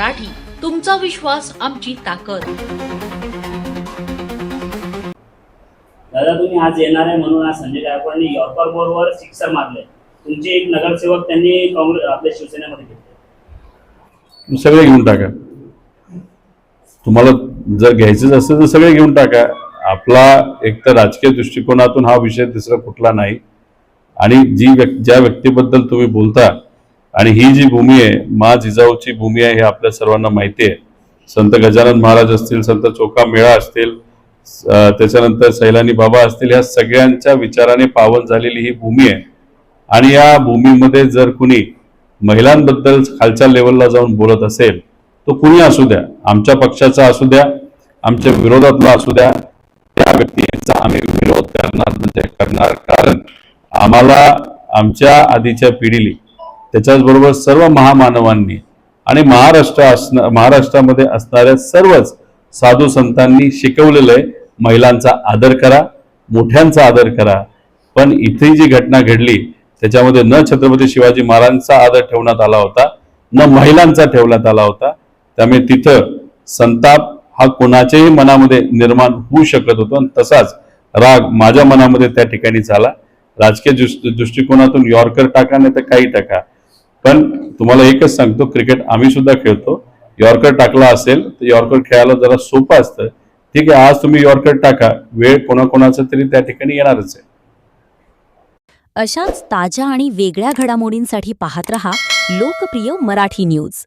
मराठी, तुमचा विश्वास आमची ताकद. दादा, तुम्ही आज येणार आहे म्हणून आज संजय गायकवाडने यॉर्कर बॉलवर सिक्सर मारले. तुमचे एक नगरसेवक त्यांनी आपल्या शिवसेनेमध्ये घेतले. सगळे घेऊन टाका. तुम्हाला जर घ्यायचंच असेल तर सगळे घेऊन टाका. आपला एक तर राजकीय दृष्टिकोनातून हा विषय दुसरा कुठला नाही. आणि ज्या व्यक्तीबद्दल तुम्ही बोलता आणि ही जी भूमी आहे मा जिजाऊची भूमी आहे हे आपल्या सर्वांना माहिती आहे. संत गजानन महाराज असतील, संत चोखा मेळा असतील, त्याच्यानंतर सैलानी बाबा असतील, या सगळ्यांच्या विचाराने पावन झालेली ही भूमी आहे. आणि या भूमीमध्ये जर कुणी महिलांबद्दल खालच्या लेवलला जाऊन बोलत असेल तो कुणी असू द्या, आमच्या पक्षाचा असू द्या, आमच्या विरोधातला असू द्या, त्या व्यक्तीचा आम्ही विरोध करणार. कारण आम्हाला आमच्या आधीच्या पिढीली त्याच्याचबरोबर सर्व महामानवांनी आणि महाराष्ट्रामध्ये असणाऱ्या सर्वच साधू संतांनी शिकवलेलं आहे, महिलांचा आदर करा, मोठ्यांचा आदर करा. पण इथे जी घटना घडली त्याच्यामध्ये न छत्रपती शिवाजी महाराजांचा आदर ठेवण्यात आला होता, न महिलांचा ठेवण्यात आला होता. त्यामुळे तिथं संताप हा कोणाच्याही मनामध्ये निर्माण होऊ शकत होता. आणि तसाच राग माझ्या मनामध्ये त्या ठिकाणी झाला. राजकीय दृष्टिकोनातून यॉर्कर टाका नाही तर काही टाका, पण तुम्हाला एकच सांगतो, क्रिकेट आम्ही सुद्धा खेळतो. यॉर्कर टाकला असेल तर यॉर्कर खेळायला जरा सोपं असतं. ठीक आहे, आज तुम्ही यॉर्कर टाका, वेळ कोणाकोणाचा तरी त्या ठिकाणी येणारच आहे. अशाच ताज्या आणि वेगळ्या घडामोडींसाठी पाहत रहा लोकप्रिय मराठी न्यूज.